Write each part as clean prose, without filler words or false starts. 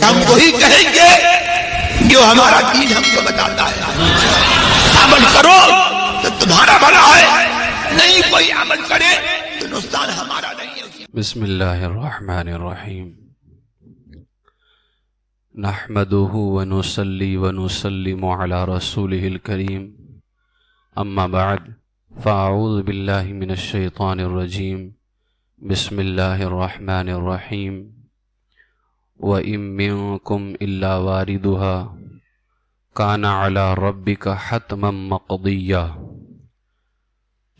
ہم وہی کہیں گے جو ہمارا دین ہم کو بتاتا ہے. عمل کرو تو تمہارا بھلا ہے، نہیں کوئی عمل کرے تو نقصان ہمارا نہیں ہے. بسم اللہ الرحمن الرحیم. نحمده ونصلي ونسلم على رسوله الكريم. اما بعد فاعوذ باللہ من الشیطان الرجیم. بسم اللہ الرحمن الرحیم. وَإِن مِّنكُمْ إِلَّا وَارِدُهَا كَانَ عَلَى رَبِّكَ حَتْمًا مَّقْضِيًّا.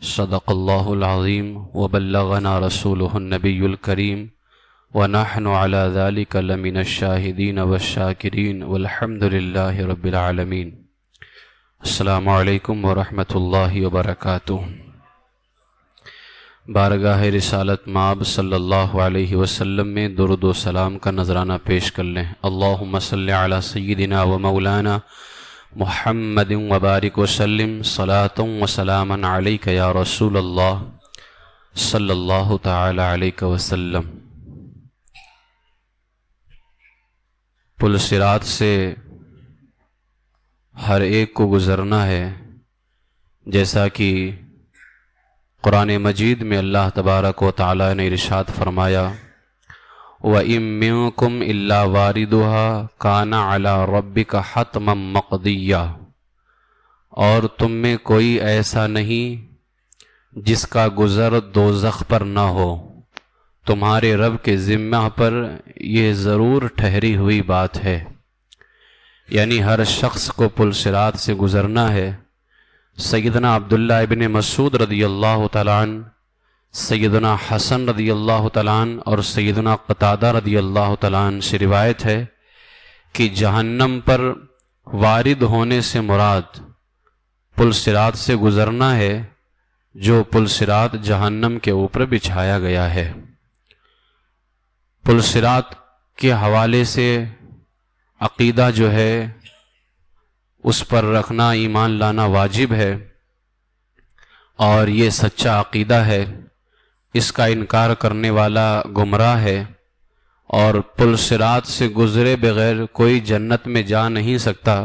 صدق اللہ العظیم وبلغنا رسولہ النبی الکریم ونحن على ذلك لمن الشاہدین والشاکرین والحمد للہ رب العالمین. السلام علیکم ورحمۃ اللہ وبرکاتہ. بارگاہ رسالت مآب صلی اللہ علیہ وسلم میں درود و سلام کا نذرانہ پیش کر لیں. اللہم صلی علی سیدنا و مولانا محمد وبارک وسلم صلاۃ و سلاما علیک یا رسول اللہ صلی اللہ تعالی علیہ وسلم. پل صراط سے ہر ایک کو گزرنا ہے، جیسا کہ قرآن مجید میں اللہ تبارک و تعالی نے ارشاد فرمایا وَإِن مِّنكُمْ إِلَّا وَارِدُهَا كَانَ عَلَى رَبِّكَ حَتْمًا مَّقْضِيًّا. اور تم میں کوئی ایسا نہیں جس کا گزر دوزخ پر نہ ہو، تمہارے رب کے ذمہ پر یہ ضرور ٹھہری ہوئی بات ہے. یعنی ہر شخص کو پل صراط سے گزرنا ہے. سیدنا عبداللہ ابن مسعود رضی اللہ تعالیٰ عنہ، سیدنا حسن رضی اللہ تعالیٰ عنہ اور سیدنا قتادہ رضی اللہ تعالیٰ عنہ سے روایت ہے کہ جہنم پر وارد ہونے سے مراد پل صراط سے گزرنا ہے، جو پل صراط جہنم کے اوپر بچھایا گیا ہے. پل صراط کے حوالے سے عقیدہ جو ہے اس پر رکھنا، ایمان لانا واجب ہے، اور یہ سچا عقیدہ ہے. اس کا انکار کرنے والا گمراہ ہے، اور پل صراط سے گزرے بغیر کوئی جنت میں جا نہیں سکتا،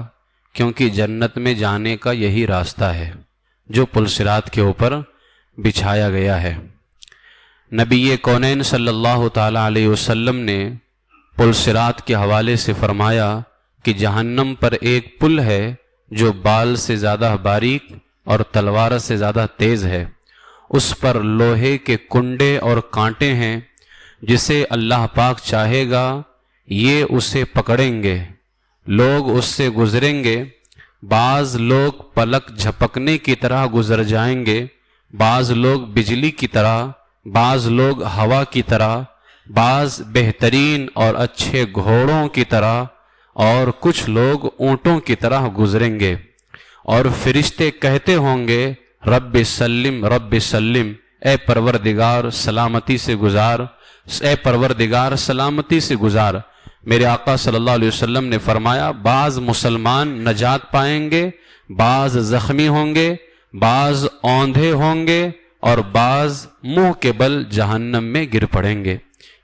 کیونکہ جنت میں جانے کا یہی راستہ ہے جو پل صراط کے اوپر بچھایا گیا ہے. نبی کونین صلی اللہ تعالیٰ علیہ وسلم نے پل صراط کے حوالے سے فرمایا کہ جہنم پر ایک پل ہے جو بال سے زیادہ باریک اور تلوار سے زیادہ تیز ہے. اس پر لوہے کے کنڈے اور کانٹے ہیں، جسے اللہ پاک چاہے گا یہ اسے پکڑیں گے. لوگ اس سے گزریں گے، بعض لوگ پلک جھپکنے کی طرح گزر جائیں گے، بعض لوگ بجلی کی طرح، بعض لوگ ہوا کی طرح، بعض بہترین اور اچھے گھوڑوں کی طرح، اور کچھ لوگ اونٹوں کی طرح گزریں گے. اور فرشتے کہتے ہوں گے رب سلم رب سلم، اے پروردگار سلامتی سے گزار، اے پروردگار سلامتی سے گزار. میرے آقا صلی اللہ علیہ وسلم نے فرمایا بعض مسلمان نجات پائیں گے، بعض زخمی ہوں گے، بعض اوندھے ہوں گے، اور بعض منہ کے بل جہنم میں گر پڑیں گے.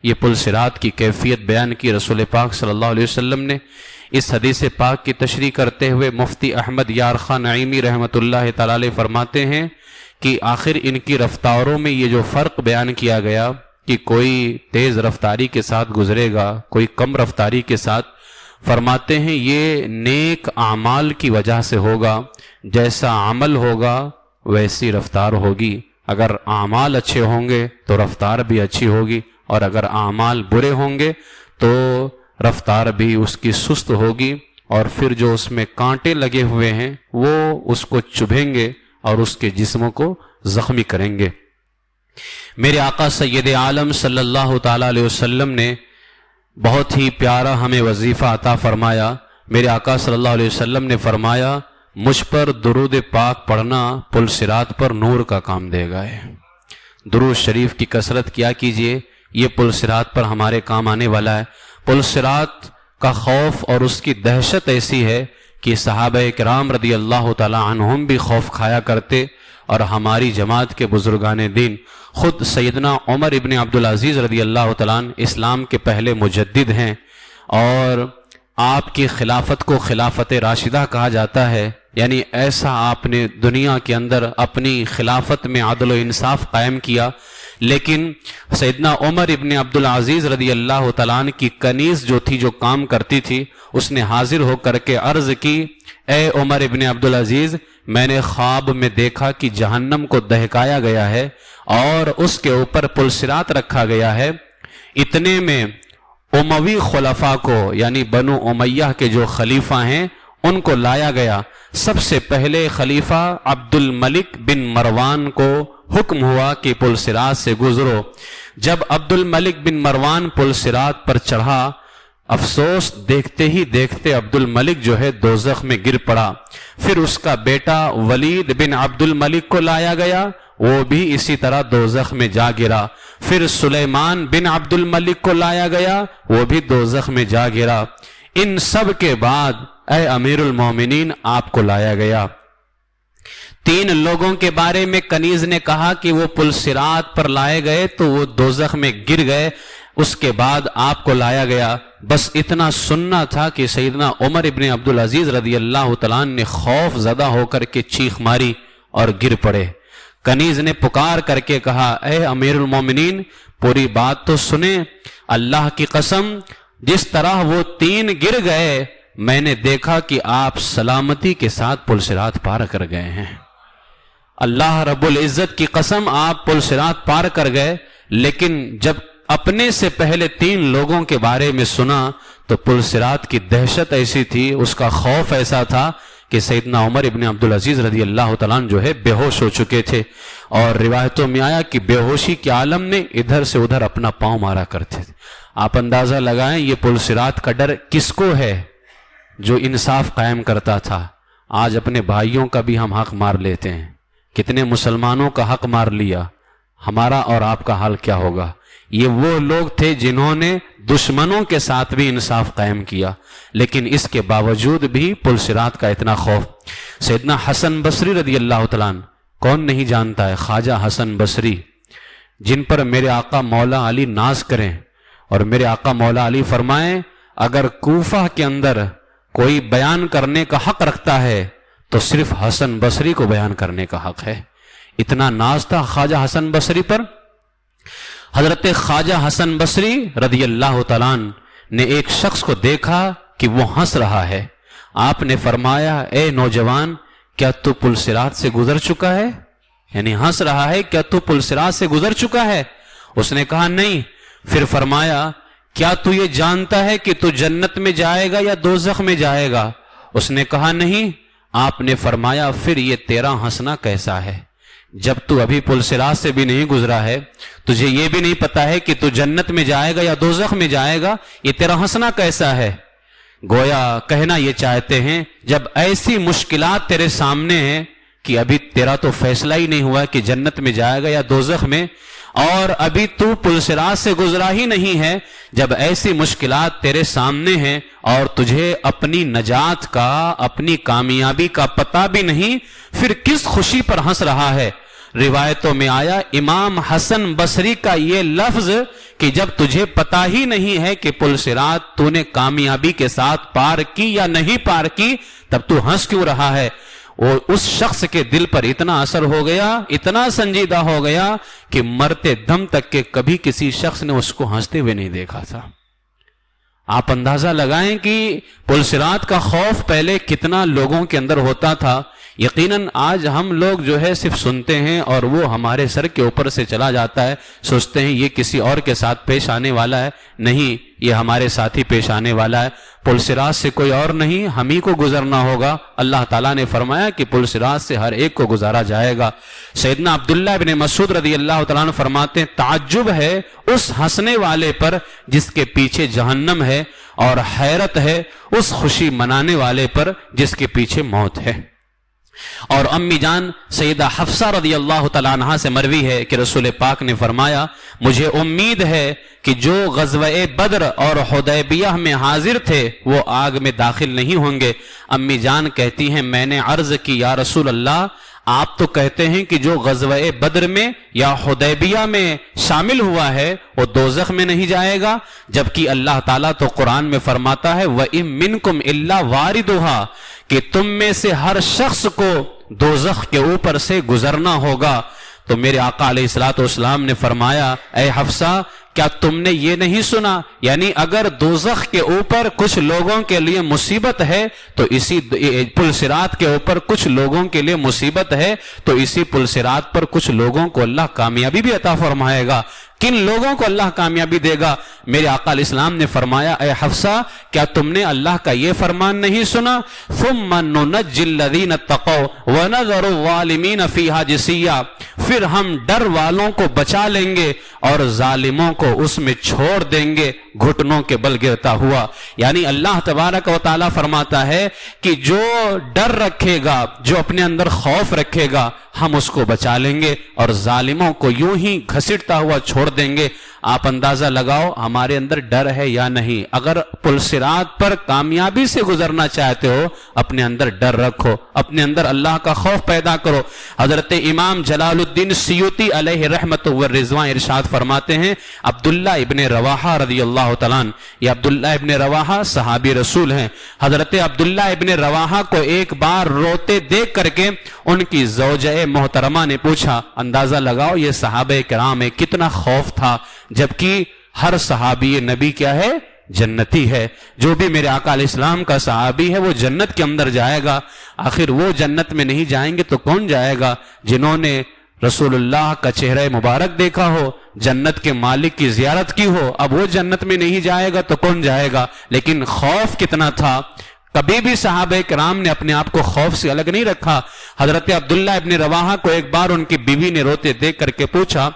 یہ پل صراط کی کیفیت بیان کی رسول پاک صلی اللہ علیہ وسلم نے. اس حدیث پاک کی تشریح کرتے ہوئے مفتی احمد یار خان نعیمی رحمۃ اللہ تعالی علیہ فرماتے ہیں کہ آخر ان کی رفتاروں میں یہ جو فرق بیان کیا گیا کہ کوئی تیز رفتاری کے ساتھ گزرے گا، کوئی کم رفتاری کے ساتھ، فرماتے ہیں یہ نیک اعمال کی وجہ سے ہوگا. جیسا عمل ہوگا ویسی رفتار ہوگی. اگر اعمال اچھے ہوں گے تو رفتار بھی اچھی ہوگی، اور اگر اعمال برے ہوں گے تو رفتار بھی اس کی سست ہوگی، اور پھر جو اس میں کانٹے لگے ہوئے ہیں وہ اس کو چبھیں گے اور اس کے جسموں کو زخمی کریں گے. میرے آقا سید عالم صلی اللہ تعالیٰ علیہ وسلم نے بہت ہی پیارا ہمیں وظیفہ عطا فرمایا. میرے آقا صلی اللہ علیہ وسلم نے فرمایا مجھ پر درود پاک پڑھنا پل صراط پر نور کا کام دے گا. درود شریف کی کثرت کیا کیجئے، یہ پل صراط پر ہمارے کام آنے والا ہے. پل صراط کا خوف اور اس کی دہشت ایسی ہے کہ صحابہ کرام رضی اللہ تعالی عنہم بھی خوف کھایا کرتے، اور ہماری جماعت کے بزرگان دین خود سیدنا عمر ابن عبدالعزیز رضی اللہ تعالیٰ عنہ اسلام کے پہلے مجدد ہیں، اور آپ کی خلافت کو خلافت راشدہ کہا جاتا ہے، یعنی ایسا آپ نے دنیا کے اندر اپنی خلافت میں عدل و انصاف قائم کیا۔ لیکن سیدنا عمر ابن عبدالعزیز رضی اللہ تعالیٰ عنہ کی کنیز جو تھی، جو کام کرتی تھی، اس نے حاضر ہو کر کے عرض کی، اے عمر ابن عبدالعزیز، میں نے خواب میں دیکھا کہ جہنم کو دہکایا گیا ہے اور اس کے اوپر پل صراط رکھا گیا ہے۔ اتنے میں اموی خلفاء کو، یعنی بنو امیہ کے جو خلیفہ ہیں، ان کو لایا گیا۔ سب سے پہلے خلیفہ عبد الملک بن مروان کو حکم ہوا کہ پل صراط سے گزرو۔ جب عبد الملک بن مروان پل صراط پر چڑھا، افسوس دیکھتے ہی دیکھتے عبد الملک جو ہے دوزخ میں گر پڑا۔ پھر اس کا بیٹا ولید بن عبد الملک کو لایا گیا، وہ بھی اسی طرح دوزخ میں جا گرا۔ پھر سلیمان بن عبد الملک کو لایا گیا، وہ بھی دوزخ میں جا گرا۔ ان سب کے بعد اے امیر المومنین آپ کو لایا گیا۔ 3 لوگوں کے بارے میں کنیز نے کہا کہ وہ پل صراط پر لائے گئے تو وہ دوزخ میں گر گئے، اس کے بعد آپ کو لایا گیا۔ بس اتنا سننا تھا کہ سیدنا عمر ابن عبدالعزیز رضی اللہ تعالیٰ عنہ نے خوف زدہ ہو کر کے چیخ ماری اور گر پڑے۔ کنیز نے پکار کر کے کہا، اے امیر المومنین، پوری بات تو سنیں، اللہ کی قسم جس طرح وہ 3 گر گئے، میں نے دیکھا کہ آپ سلامتی کے ساتھ پل صراط پار کر گئے ہیں۔ اللہ رب العزت کی قسم آپ پل صراط پار کر گئے، لیکن جب اپنے سے پہلے 3 لوگوں کے بارے میں سنا تو پل صراط کی دہشت ایسی تھی، اس کا خوف ایسا تھا کہ سیدنا عمر ابن عبدالعزیز رضی اللہ تعالیٰ عنہ جو ہے بے ہوش ہو چکے تھے، اور روایتوں میں آیا کہ بے ہوشی کے عالم نے ادھر سے ادھر اپنا پاؤں مارا کرتے تھے۔ آپ اندازہ لگائیں یہ پل صراط کا ڈر کس کو ہے؟ جو انصاف قائم کرتا تھا۔ آج اپنے بھائیوں کا بھی ہم حق مار لیتے ہیں، کتنے مسلمانوں کا حق مار لیا، ہمارا اور آپ کا حال کیا ہوگا؟ یہ وہ لوگ تھے جنہوں نے دشمنوں کے ساتھ بھی انصاف قائم کیا، لیکن اس کے باوجود بھی پل صراط کا اتنا خوف۔ سیدنا حسن بصری رضی اللہ تعالیٰ عنہ، کون نہیں جانتا ہے خواجہ حسن بصری، جن پر میرے آقا مولا علی ناز کریں، اور میرے آقا مولا علی فرمائیں اگر کوفہ کے اندر کوئی بیان کرنے کا حق رکھتا ہے تو صرف حسن بصری کو بیان کرنے کا حق ہے۔ اتنا ناز تھا خواجہ حسن بصری پر۔ حضرت خواجہ حسن بصری رضی اللہ تعالیٰ عنہ نے ایک شخص کو دیکھا کہ وہ ہنس رہا ہے۔ آپ نے فرمایا، اے نوجوان، کیا تو پل صراط سے گزر چکا ہے؟ یعنی ہنس رہا ہے، کیا تو پل صراط سے گزر چکا ہے؟ اس نے کہا نہیں۔ پھر فرمایا، کیا تو یہ جانتا ہے کہ تو جنت میں جائے گا یا دوزخ میں جائے گا؟ اس نے کہا نہیں۔ آپ نے فرمایا، پھر یہ تیرا ہنسنا کیسا ہے؟ جب تو ابھی پل صراط سے بھی نہیں گزرا ہے، تجھے یہ بھی نہیں پتا ہے کہ تو جنت میں جائے گا یا دوزخ میں جائے گا، یہ تیرا ہنسنا کیسا ہے؟ گویا کہنا یہ چاہتے ہیں جب ایسی مشکلات تیرے سامنے ہیں کہ ابھی تیرا تو فیصلہ ہی نہیں ہوا کہ جنت میں جائے گا یا دوزخ میں، اور ابھی تو پل صراط سے گزرا ہی نہیں ہے، جب ایسی مشکلات تیرے سامنے ہیں اور تجھے اپنی نجات کا، اپنی کامیابی کا پتہ بھی نہیں، پھر کس خوشی پر ہنس رہا ہے؟ روایتوں میں آیا امام حسن بصری کا یہ لفظ کہ جب تجھے پتہ ہی نہیں ہے کہ پل صراط تو نے کامیابی کے ساتھ پار کی یا نہیں پار کی، تب تو ہنس کیوں رہا ہے؟ وہ اس شخص کے دل پر اتنا اثر ہو گیا، اتنا سنجیدہ ہو گیا کہ مرتے دم تک کے کبھی کسی شخص نے اس کو ہنستے ہوئے نہیں دیکھا تھا۔ آپ اندازہ لگائیں کہ پل صراط کا خوف پہلے کتنا لوگوں کے اندر ہوتا تھا۔ یقیناً آج ہم لوگ جو ہے صرف سنتے ہیں اور وہ ہمارے سر کے اوپر سے چلا جاتا ہے، سوچتے ہیں یہ کسی اور کے ساتھ پیش آنے والا ہے، نہیں، یہ ہمارے ساتھ ہی پیش آنے والا ہے۔ پل صراط سے کوئی اور نہیں، ہم ہی کو گزرنا ہوگا۔ اللہ تعالیٰ نے فرمایا کہ پل صراط سے ہر ایک کو گزارا جائے گا۔ سیدنا عبداللہ ابن مسعود رضی اللہ تعالیٰ عنہ فرماتے ہیں تعجب ہے اس ہنسنے والے پر جس کے پیچھے جہنم ہے، اور حیرت ہے اس خوشی منانے والے پر جس کے پیچھے موت ہے۔ اور امی جان سیدہ حفصہ رضی اللہ تعالیٰ عنہ سے مروی ہے کہ رسول پاک نے فرمایا مجھے امید ہے کہ جو غزوہ بدر اور حدیبیہ میں حاضر تھے وہ آگ میں داخل نہیں ہوں گے۔ امی جان کہتی ہیں میں نے عرض کی یا رسول اللہ آپ تو کہتے ہیں کہ جو غزوہ بدر میں یا حدیبیہ میں شامل ہوا ہے وہ دوزخ میں نہیں جائے گا، جبکہ اللہ تعالیٰ تو قرآن میں فرماتا ہے وَإِن مِّنكُمْ إِلَّا وَارِدُهَا، کہ تم میں سے ہر شخص کو دوزخ کے اوپر سے گزرنا ہوگا۔ تو میرے آقا علیہ الصلوۃ والسلام نے فرمایا اے حفصہ کیا تم نے یہ نہیں سنا، یعنی اگر دوزخ کے اوپر کچھ لوگوں کے لیے مصیبت ہے تو اسی پل صراط کے اوپر کچھ لوگوں کے لیے مصیبت ہے تو اسی پل صراط پر کچھ لوگوں کو اللہ کامیابی بھی عطا فرمائے گا۔ کن لوگوں کو اللہ کامیابی دے گا؟ میرے آقا علیہ السلام نے فرمایا اے حفصہ کیا تم نے اللہ کا یہ فرمان نہیں سنا ثم ننجی الذین اتقوا ونذر الظالمین فیہا جثیا، پھر ہم ڈر والوں کو بچا لیں گے اور ظالموں کو اس میں چھوڑ دیں گے گھٹنوں کے بل گرتا ہوا۔ یعنی اللہ تبارک و تعالیٰ فرماتا ہے کہ جو ڈر رکھے گا، جو اپنے اندر خوف رکھے گا، ہم اس کو بچا لیں گے اور ظالموں کو یوں ہی گھسٹتا ہوا چھوڑ دیں گے۔ آپ اندازہ لگاؤ ہمارے اندر ڈر ہے یا نہیں؟ اگر پل صراط پر کامیابی سے گزرنا چاہتے ہو اپنے اندر ڈر رکھو، اپنے اندر اللہ کا خوف پیدا کرو۔ حضرت امام جلال الدین سیوطی علیہ رحمت و رضوان ارشاد فرماتے ہیں عبداللہ ابن رواحہ رضی اللہ تعالیٰ عنہ، یہ عبداللہ ابن رواحہ صحابی رسول ہیں۔ حضرت عبداللہ ابن رواحہ کو ایک بار روتے دیکھ کر کے ان کی زوجہ محترمہ نے پوچھا، اندازہ لگاؤ یہ صحابہ کرام ہے، کتنا خوف تھا، جبکہ ہر صحابی نبی کیا ہے؟ جنتی ہے۔ جو بھی میرے آقا علیہ السلام کا صحابی ہے وہ جنت کے اندر جائے گا۔ آخر وہ جنت میں نہیں جائیں گے تو کون جائے گا؟ جنہوں نے رسول اللہ کا چہرہ مبارک دیکھا ہو، جنت کے مالک کی زیارت کی ہو، اب وہ جنت میں نہیں جائے گا تو کون جائے گا؟ لیکن خوف کتنا تھا، کبھی بھی صحابہ کرام نے اپنے آپ کو خوف سے الگ نہیں رکھا۔ حضرت عبداللہ ابن رواحہ کو ایک بار ان کی بیوی نے روتے دیکھ کر کے پوچھا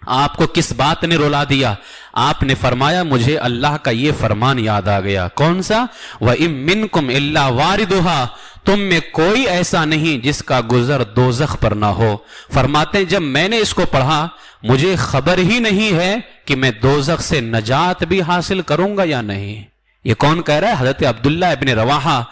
آپ کو کس بات نے رلا دیا؟ آپ نے فرمایا مجھے اللہ کا یہ فرمان یاد آ گیا۔ کون سا؟ وَإِن مِّنكُمْ إِلَّا وَارِدُهَا، تم میں کوئی ایسا نہیں جس کا گزر دوزخ پر نہ ہو۔ فرماتے ہیں جب میں نے اس کو پڑھا مجھے خبر ہی نہیں ہے کہ میں دوزخ سے نجات بھی حاصل کروں گا یا نہیں۔ یہ کون کہہ رہا ہے؟ حضرت عبداللہ ابن رواحہ،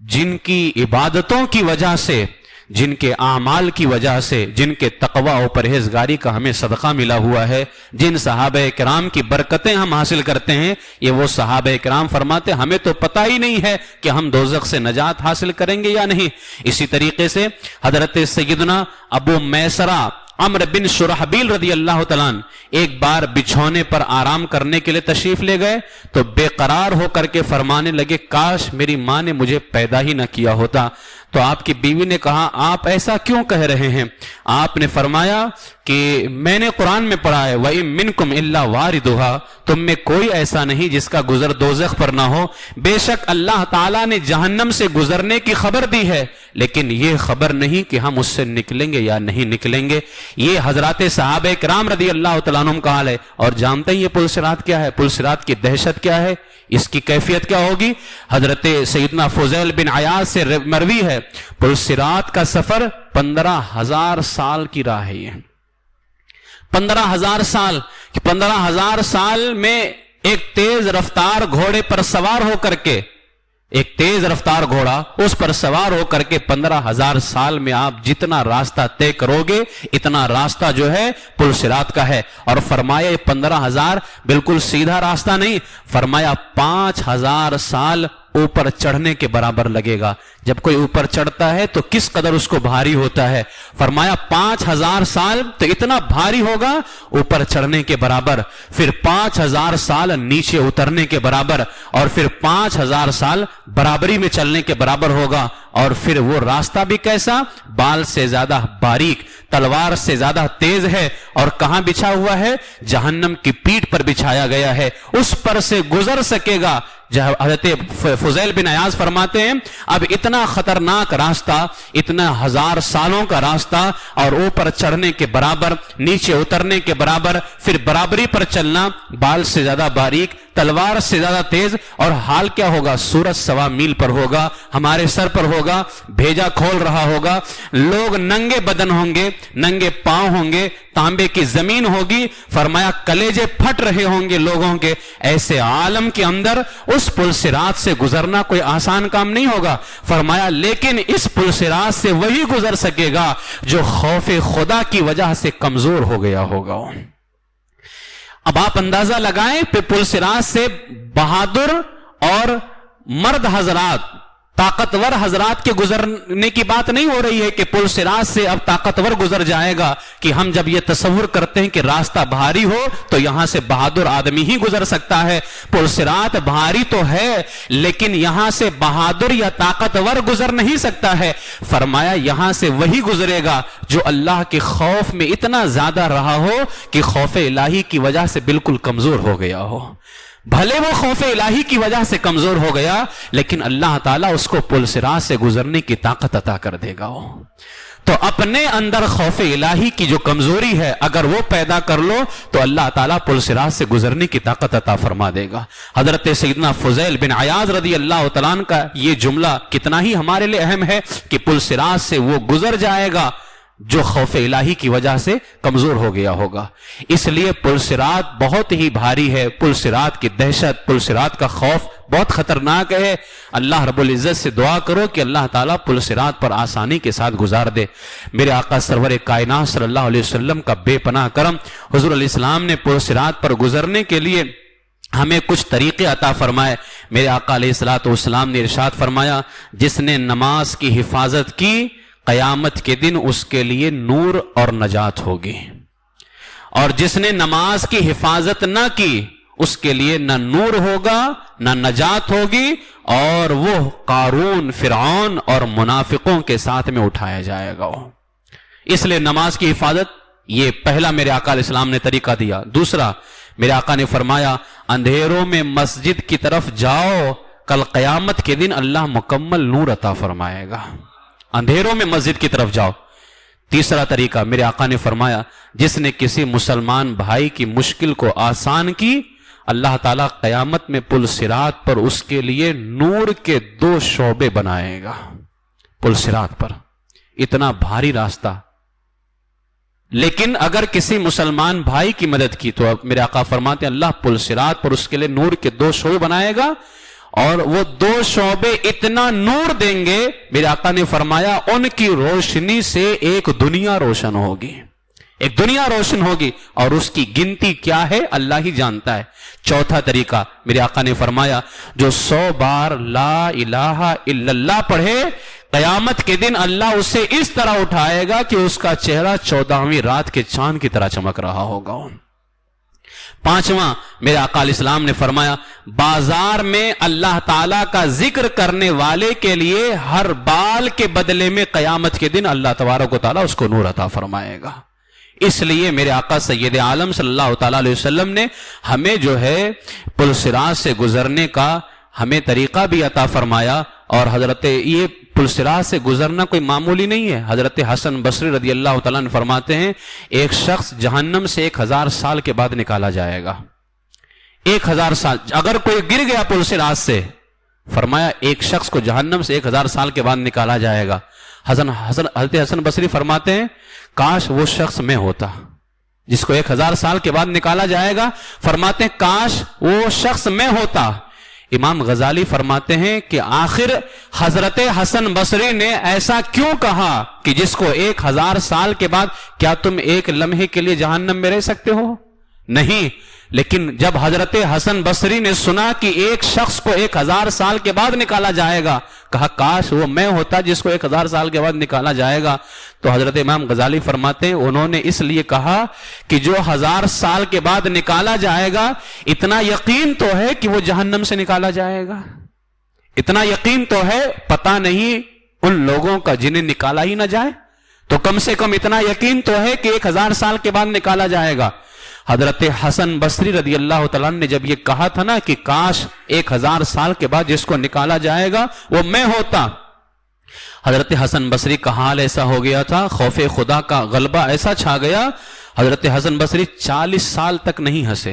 جن کی عبادتوں کی وجہ سے، جن کے اعمال کی وجہ سے، جن کے تقوی و پرہیزگاری کا ہمیں صدقہ ملا ہوا ہے، جن صحابہ کرام کی برکتیں ہم حاصل کرتے ہیں، یہ وہ صحابہ کرام فرماتے ہمیں تو پتہ ہی نہیں ہے کہ ہم دوزخ سے نجات حاصل کریں گے یا نہیں۔ اسی طریقے سے حضرت سیدنا ابو میسرہ عمرو بن شرحبیل رضی اللہ تعالیٰ عنہ ایک بار بچھونے پر آرام کرنے کے لیے تشریف لے گئے تو بے قرار ہو کر کے فرمانے لگے کاش میری ماں نے مجھے پیدا ہی نہ کیا ہوتا۔ تو آپ کی بیوی نے کہا آپ ایسا کیوں کہہ رہے ہیں؟ آپ نے فرمایا کہ میں نے قرآن میں پڑھا ہے وَإِن مِّنكُمْ إِلَّا وَارِدُهَا، تم میں کوئی ایسا نہیں جس کا گزر دوزخ پر نہ ہو۔ بے شک اللہ تعالیٰ نے جہنم سے گزرنے کی خبر دی ہے لیکن یہ خبر نہیں کہ ہم اس سے نکلیں گے یا نہیں نکلیں گے۔ یہ حضرات صحابہ کرام رضی اللہ تعالیٰ عنہم کا حال ہے۔ اور جانتے ہیں یہ پل صراط کیا ہے؟ پل صراط کی دہشت کیا ہے؟ اس کی کیفیت کیا ہوگی؟ حضرت سیدنا فضیل بن عیاض سے مروی ہے پل صراط کا سفر 15,000 سال کی راہ ہے۔ 15,000 سال، 15,000 سال میں ایک تیز رفتار گھوڑے پر سوار ہو کر کے، ایک تیز رفتار گھوڑا اس پر سوار ہو کر کے 15,000 سال میں آپ جتنا راستہ طے کرو گے اتنا راستہ جو ہے پل صراط کا ہے۔ اور فرمایا یہ 15,000 بالکل سیدھا راستہ نہیں، فرمایا 5,000 سال اوپر چڑھنے کے برابر لگے گا۔ جب کوئی اوپر چڑھتا ہے تو کس قدر اس کو بھاری ہوتا ہے، فرمایا 5,000 سال تو اتنا بھاری ہوگا اوپر چڑھنے کے برابر، پھر 5,000 سال نیچے اترنے کے برابر، اور پھر 5,000 سال برابری میں چلنے کے برابر ہوگا۔ اور پھر وہ راستہ بھی کیسا؟ بال سے زیادہ باریک، تلوار سے زیادہ تیز ہے، اور کہاں بچھا ہوا ہے؟ جہنم کی پیٹھ پر بچھایا گیا ہے، اس پر سے گزر سکے گا۔ حضرت فضیل بن عیاض فرماتے ہیں اب اتنا خطرناک راستہ، اتنا 1000 سالوں کا راستہ، اور اوپر چڑھنے کے برابر، نیچے اترنے کے برابر، پھر برابری پر چلنا، بال سے زیادہ باریک، تلوار سے زیادہ تیز، اور حال کیا ہوگا؟ سورج 1.25 میل پر ہوگا، ہمارے سر پر ہوگا، بھیجا کھول رہا ہوگا، لوگ ننگے بدن ہوں گے، ننگے پاؤں ہوں گے، تانبے کی زمین ہوگی، فرمایا کلیجے پھٹ رہے ہوں گے لوگوں کے۔ ایسے عالم کے اندر اس پل صراط سے گزرنا کوئی آسان کام نہیں ہوگا۔ فرمایا لیکن اس پل صراط سے وہی گزر سکے گا جو خوف خدا کی وجہ سے کمزور ہو گیا ہوگا۔ اب آپ اندازہ لگائیں، پل صراط سے بہادر اور مرد حضرات، طاقتور حضرات کے گزرنے کی بات نہیں ہو رہی ہے کہ پل صراط سے اب طاقتور گزر جائے گا، کہ ہم جب یہ تصور کرتے ہیں کہ راستہ بھاری ہو تو یہاں سے بہادر آدمی ہی گزر سکتا ہے۔ پل صراط بھاری تو ہے لیکن یہاں سے بہادر یا طاقتور گزر نہیں سکتا ہے۔ فرمایا یہاں سے وہی گزرے گا جو اللہ کے خوف میں اتنا زیادہ رہا ہو کہ خوف الہی کی وجہ سے بالکل کمزور ہو گیا ہو۔ بھلے وہ خوف الہی کی وجہ سے کمزور ہو گیا لیکن اللہ تعالیٰ اس کو پل صراط سے گزرنے کی طاقت عطا کر دے گا۔ تو اپنے اندر خوف الہی کی جو کمزوری ہے اگر وہ پیدا کر لو تو اللہ تعالیٰ پل صراط سے گزرنے کی طاقت عطا فرما دے گا۔ حضرت سیدنا فضیل بن عیاض رضی اللہ تعالیٰ عنہ کا یہ جملہ کتنا ہی ہمارے لیے اہم ہے کہ پل صراط سے وہ گزر جائے گا جو خوف الہی کی وجہ سے کمزور ہو گیا ہوگا۔ اس لیے پل صراط بہت ہی بھاری ہے، پل صراط کی دہشت، پل صراط کا خوف بہت خطرناک ہے۔ اللہ رب العزت سے دعا کرو کہ اللہ تعالیٰ پل صراط پر آسانی کے ساتھ گزار دے۔ میرے آقا سرور کائنات صلی اللہ علیہ وسلم کا بے پناہ کرم، حضور علیہ السلام نے پل صراط پر گزرنے کے لیے ہمیں کچھ طریقے عطا فرمائے۔ میرے آقا علیہ السلام نے ارشاد فرمایا، جس نے نماز کی حفاظت کی قیامت کے دن اس کے لیے نور اور نجات ہوگی، اور جس نے نماز کی حفاظت نہ کی اس کے لیے نہ نور ہوگا نہ نجات ہوگی، اور وہ قارون، فرعون اور منافقوں کے ساتھ میں اٹھایا جائے گا۔ اس لیے نماز کی حفاظت، یہ پہلا میرے آقا علیہ السلام نے طریقہ دیا۔ دوسرا میرے آقا نے فرمایا اندھیروں میں مسجد کی طرف جاؤ، کل قیامت کے دن اللہ مکمل نور عطا فرمائے گا۔ اندھیروں میں مسجد کی طرف جاؤ۔ تیسرا طریقہ میرے آقا نے فرمایا جس نے کسی مسلمان بھائی کی مشکل کو آسان کی، اللہ تعالیٰ قیامت میں پل صراط پر اس کے لیے نور کے 2 شعبے بنائے گا۔ پل صراط پر اتنا بھاری راستہ، لیکن اگر کسی مسلمان بھائی کی مدد کی تو میرے آقا فرماتے ہیں اللہ پل صراط پر اس کے لیے نور کے 2 شعبے بنائے گا، اور وہ 2 شعبے اتنا نور دیں گے، میرے آقا نے فرمایا ان کی روشنی سے ایک دنیا روشن ہوگی، ایک دنیا روشن ہوگی، اور اس کی گنتی کیا ہے اللہ ہی جانتا ہے۔ چوتھا طریقہ میرے آقا نے فرمایا جو 100 بار لا الہ الا اللہ پڑھے، قیامت کے دن اللہ اسے اس طرح اٹھائے گا کہ اس کا چہرہ 14ویں رات کے چاند کی طرح چمک رہا ہوگا۔ پانچواں میرے آقا علیہ السلام نے فرمایا بازار میں اللہ تعالیٰ کا ذکر کرنے والے کے لیے ہر بال کے بدلے میں قیامت کے دن اللہ تبارک و تعالیٰ اس کو نور عطا فرمائے گا۔ اس لیے میرے آقا سید عالم صلی اللہ تعالیٰ علیہ وسلم نے ہمیں جو ہے پل صراط سے گزرنے کا ہمیں طریقہ بھی عطا فرمایا، اور حضرت یہ پل صراط سے گزرنا کوئی معمولی نہیں ہے۔ حضرت حسن بصری رضی اللہ تعالیٰ عنہ فرماتے ہیں ایک شخص جہنم سے 1000 سال کے بعد نکالا جائے گا۔ 1000 سال اگر کوئی گر گیا پل صراط سے، فرمایا ایک شخص کو جہنم سے 1000 سال کے بعد نکالا جائے گا۔ حضرت حسن بصری فرماتے ہیں کاش وہ شخص میں ہوتا جس کو 1000 سال کے بعد نکالا جائے گا، فرماتے ہیں کاش وہ شخص میں ہوتا۔ امام غزالی فرماتے ہیں کہ آخر حضرت حسن بصری نے ایسا کیوں کہا کہ جس کو 1000 سال کے بعد، کیا تم ایک لمحے کے لیے جہنم میں رہ سکتے ہو؟ نہیں، لیکن جب حضرت حسن بصری نے سنا کہ ایک شخص کو 1000 سال کے بعد نکالا جائے گا، کہا کاش وہ میں ہوتا جس کو 1000 سال کے بعد نکالا جائے گا۔ تو حضرت امام غزالی فرماتے ہیں انہوں نے اس لیے کہا کہ جو 1000 سال کے بعد نکالا جائے گا اتنا یقین تو ہے کہ وہ جہنم سے نکالا جائے گا، اتنا یقین تو ہے، پتہ نہیں ان لوگوں کا جنہیں نکالا ہی نہ جائے، تو کم سے کم اتنا یقین تو ہے کہ 1000 سال کے بعد نکالا جائے گا۔ حضرت حسن بصری رضی اللہ تعالیٰ نے جب یہ کہا تھا نا کہ کاش 1000 سال کے بعد جس کو نکالا جائے گا وہ میں ہوتا، حضرت حسن بصری کا حال ایسا ہو گیا تھا، خوف خدا کا غلبہ ایسا چھا گیا، حضرت حسن بصری 40 سال تک نہیں ہنسے،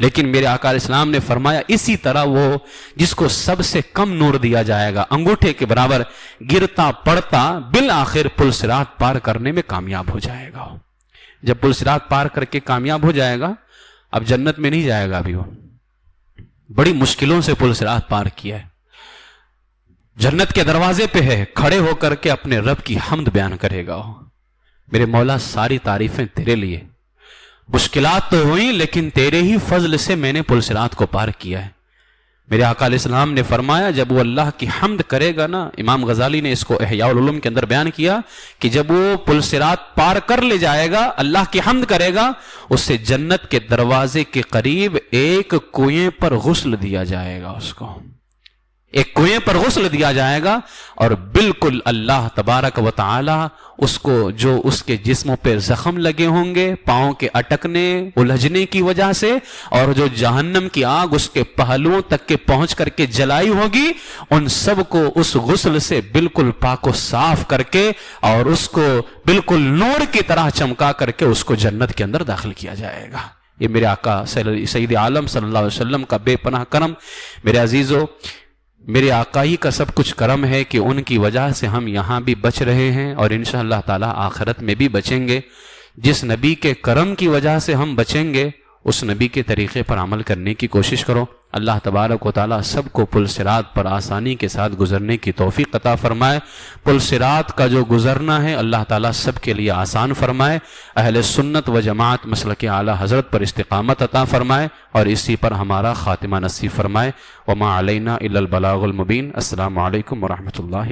لیکن میرے آقا علیہ السلام نے فرمایا اسی طرح وہ جس کو سب سے کم نور دیا جائے گا، انگوٹھے کے برابر، گرتا پڑتا بالآخر پل صراط پار کرنے میں کامیاب ہو جائے گا۔ جب پل صراط پار کر کے کامیاب ہو جائے گا، اب جنت میں نہیں جائے گا، ابھی وہ بڑی مشکلوں سے پل صراط پار کیا ہے، جنت کے دروازے پہ ہے، کھڑے ہو کر کے اپنے رب کی حمد بیان کرے گا، میرے مولا ساری تعریفیں تیرے لیے، مشکلات تو ہوئی لیکن تیرے ہی فضل سے میں نے پل صراط کو پار کیا ہے۔ میرے آقا علیہ السلام نے فرمایا جب وہ اللہ کی حمد کرے گا نا، امام غزالی نے اس کو احیاء العلوم کے اندر بیان کیا کہ جب وہ پل صراط پار کر لے جائے گا، اللہ کی حمد کرے گا، اس سے جنت کے دروازے کے قریب ایک کنویں پر غسل دیا جائے گا، اس کو ایک کنویں پر غسل دیا جائے گا، اور بالکل اللہ تبارک و تعالی اس کو جو اس کے جسموں پہ زخم لگے ہوں گے پاؤں کے اٹکنے الجھنے کی وجہ سے، اور جو جہنم کی آگ اس کے پہلوؤں تک کے پہنچ کر کے جلائی ہوگی، ان سب کو اس غسل سے بالکل پاک و صاف کر کے اور اس کو بالکل نور کی طرح چمکا کر کے اس کو جنت کے اندر داخل کیا جائے گا۔ یہ میرے آقا سید عالم صلی اللہ علیہ وسلم کا بے پناہ کرم۔ میرے عزیزو، میرے آقا ہی کا سب کچھ کرم ہے کہ ان کی وجہ سے ہم یہاں بھی بچ رہے ہیں اور انشاءاللہ تعالی آخرت میں بھی بچیں گے۔ جس نبی کے کرم کی وجہ سے ہم بچیں گے، اس نبی کے طریقے پر عمل کرنے کی کوشش کرو۔ اللہ تبارک و تعالی سب کو پل صراط پر آسانی کے ساتھ گزرنے کی توفیق عطا فرمائے۔ پل صراط کا جو گزرنا ہے اللہ تعالی سب کے لیے آسان فرمائے، اہل سنت و جماعت مسلک اعلی حضرت پر استقامت عطا فرمائے اور اسی پر ہمارا خاتمہ نصیب فرمائے۔ وما علینا الا البلاغ المبین۔ السلام علیکم ورحمۃ اللہ۔